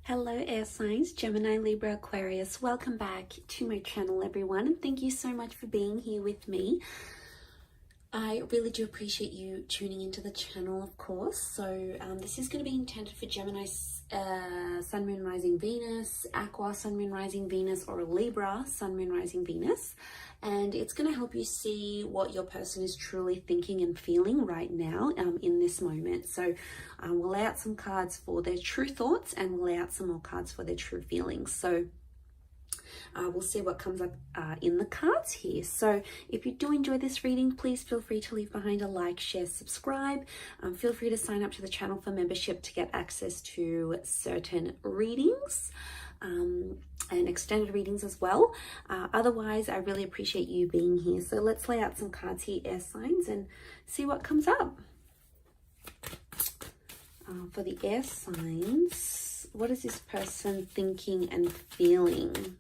Hello air signs, Gemini, Libra, Aquarius. Welcome back to my channel, everyone, and thank you so much for being here with me. I really do appreciate you tuning into the channel, of course. So this is going to be intended for Gemini, Sun, Moon, Rising, Venus, Aqua, Sun, Moon, Rising, Venus, or Libra, Sun, Moon, Rising, Venus. And it's going to help you see what your person is truly thinking and feeling right now in this moment. So we'll lay out some cards for their true thoughts and we'll lay out some more cards for their true feelings. So we'll see what comes up in the cards here. So if you do enjoy this reading, please feel free to leave behind a like, share, subscribe. Feel free to sign up to the channel for membership to get access to certain readings and extended readings as well. Otherwise, I really appreciate you being here. So let's lay out some cards here, air signs, and see what comes up. For the air signs, what is this person thinking and feeling?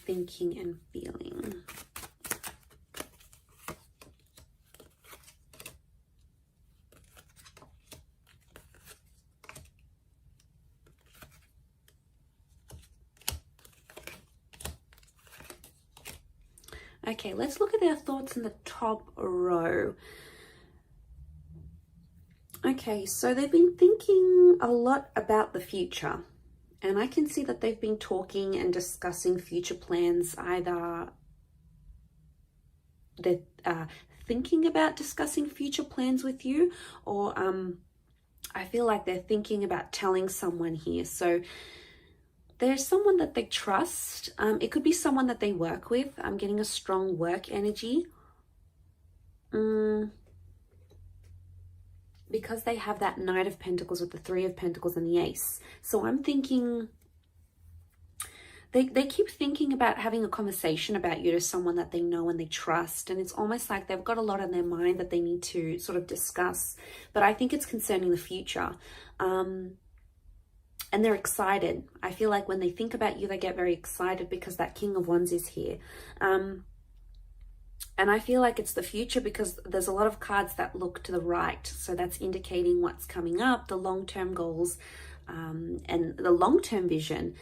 Thinking and feeling. Okay, let's look at their thoughts in the top row. Okay, so they've been thinking a lot about the future. And I can see that they've been talking and discussing future plans. Either they're thinking about discussing future plans with you, or I feel like they're thinking about telling someone here. So there's someone that they trust. It could be someone that they work with. I'm getting a strong work energy. Because they have that Knight of Pentacles with the Three of Pentacles and the Ace. So I'm thinking, they keep thinking about having a conversation about you to someone that they know and they trust. And it's almost like they've got a lot on their mind that they need to sort of discuss. But I think it's concerning the future. And they're excited. I feel like when they think about you, they get very excited because that King of Wands is here. And I feel like it's the future because there's a lot of cards that look to the right. So that's indicating what's coming up, the long-term goals, and the long-term vision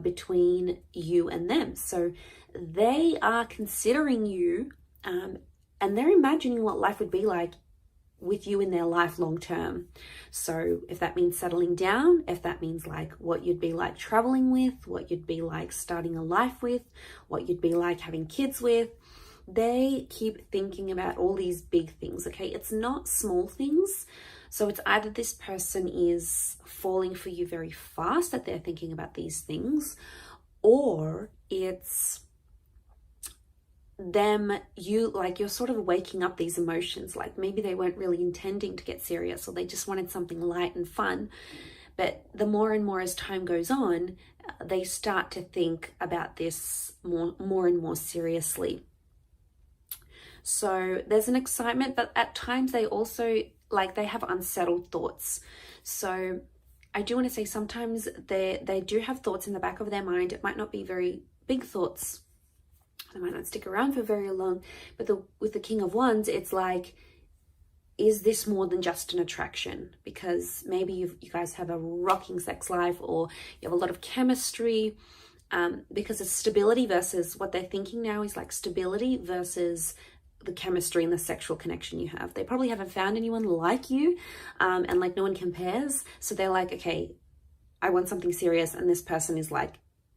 between you and them. So they are considering you and they're imagining what life would be like with you in their life long-term. So if that means settling down, if that means like what you'd be like traveling with, what you'd be like starting a life with, what you'd be like having kids with, they keep thinking about all these big things, okay? It's not small things. So it's either this person is falling for you very fast that they're thinking about these things, or it's them, you're sort of waking up these emotions. Like maybe they weren't really intending to get serious, or they just wanted something light and fun. But the more and more as time goes on, they start to think about this more and more seriously. So there's an excitement, but at times they also, they have unsettled thoughts. So I do want to say sometimes they do have thoughts in the back of their mind. It might not be very big thoughts. They might not stick around for very long. But with the King of Wands, it's like, is this more than just an attraction? Because maybe you guys have a rocking sex life, or you have a lot of chemistry. Because it's stability versus what they're thinking now is like stability versus the chemistry and the sexual connection you have. They probably haven't found anyone like you, and like no one compares. So they're like, okay, I want something serious, and this person is like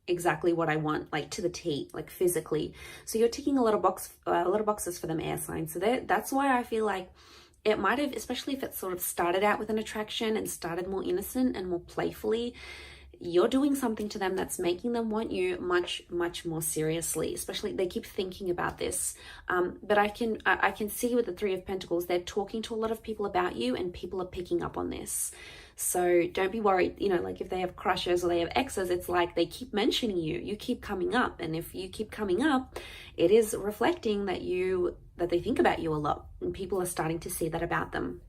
exactly what I want, like to the T, like physically. So you're ticking a lot of boxes for them, air signs. So that's why I feel like it might have, especially if it sort of started out with an attraction and started more innocent and more playfully, you're doing something to them that's making them want you much, much more seriously. Especially they keep thinking about this. But I can see with the Three of Pentacles, they're talking to a lot of people about you and people are picking up on this. So don't be worried, like if they have crushes or they have exes, it's like they keep mentioning you. You keep coming up. And if you keep coming up, it is reflecting that they think about you a lot, and people are starting to see that about them.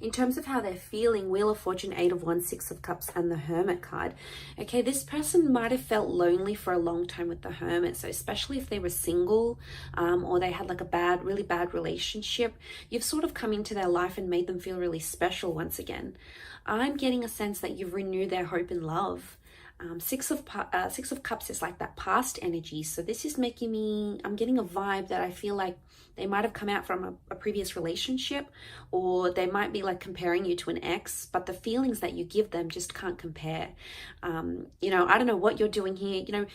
In terms of how they're feeling, Wheel of Fortune, 8 of Wands, 6 of Cups, and the Hermit card. Okay, this person might have felt lonely for a long time with the Hermit. So especially if they were single, or they had like a really bad relationship, you've sort of come into their life and made them feel really special once again. I'm getting a sense that you've renewed their hope and love. Six of Cups is like that past energy. So this is making me, I'm getting a vibe that I feel like they might have come out from a previous relationship, or they might be like comparing you to an ex, but the feelings that you give them just can't compare. You know, I don't know what you're doing here. You know,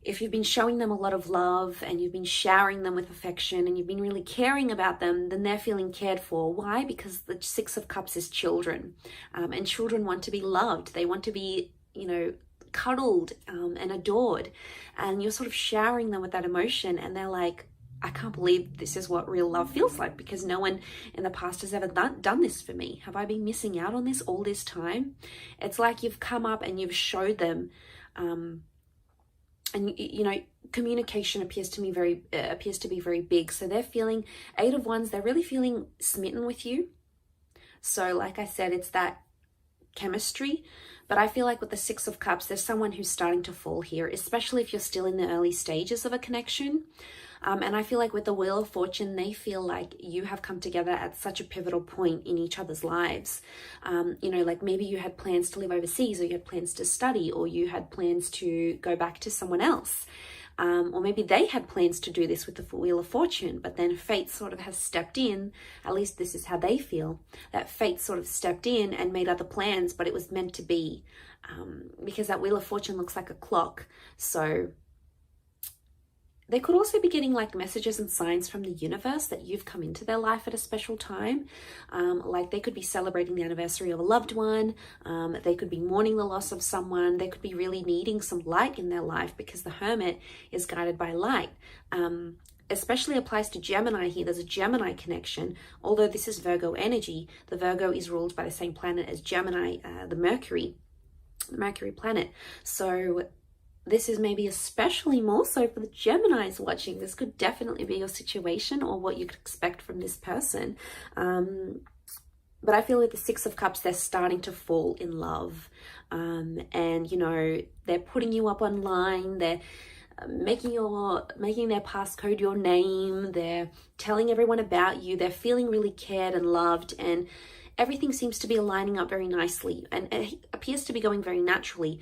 if you've been showing them a lot of love and you've been showering them with affection and you've been really caring about them, then they're feeling cared for. Why? Because the 6 of Cups is children, and children want to be loved. They want to be, you know, cuddled and adored, and you're sort of showering them with that emotion, and they're like, I can't believe this is what real love feels like, because no one in the past has ever done this for me. Have I been missing out on this all this time? It's like you've come up and you've showed them, and you know, communication appears to be very big. So they're feeling, 8 of Wands, they're really feeling smitten with you. So like I said, it's that chemistry. But I feel like with the 6 of Cups, there's someone who's starting to fall here, especially if you're still in the early stages of a connection. And I feel like with the Wheel of Fortune, they feel like you have come together at such a pivotal point in each other's lives. You know, like maybe you had plans to live overseas, or you had plans to study, or you had plans to go back to someone else. Or maybe they had plans to do this with the Wheel of Fortune, but then fate sort of has stepped in. At least this is how they feel, that fate sort of stepped in and made other plans, but it was meant to be, because that Wheel of Fortune looks like a clock. So they could also be getting like messages and signs from the universe that you've come into their life at a special time. Like they could be celebrating the anniversary of a loved one. They could be mourning the loss of someone. They could be really needing some light in their life, because the Hermit is guided by light. Especially applies to Gemini here. There's a Gemini connection. Although this is Virgo energy, the Virgo is ruled by the same planet as Gemini, the Mercury planet. So this is maybe especially more so for the Geminis watching. This could definitely be your situation, or what you could expect from this person. But I feel with the 6 of Cups, they're starting to fall in love. And, you know, they're putting you up online. They're making their passcode your name. They're telling everyone about you. They're feeling really cared and loved. And everything seems to be aligning up very nicely. And it appears to be going very naturally.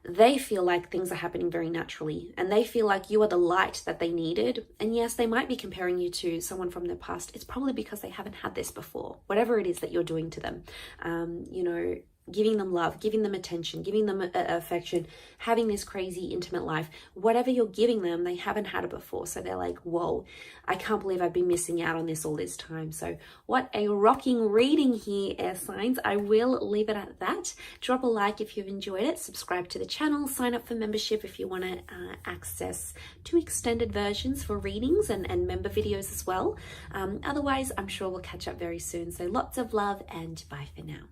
They feel like things are happening very naturally, and they feel like you are the light that they needed. And yes, they might be comparing you to someone from their past. It's probably because they haven't had this before, whatever it is that you're doing to them. You know, giving them love, giving them attention, giving them affection, having this crazy intimate life, whatever you're giving them, they haven't had it before. So they're like, whoa, I can't believe I've been missing out on this all this time. So what a rocking reading here, air signs. I will leave it at that. Drop a like if you've enjoyed it. Subscribe to the channel. Sign up for membership if you want to access 2 extended versions for readings and member videos as well. Otherwise, I'm sure we'll catch up very soon. So lots of love, and bye for now.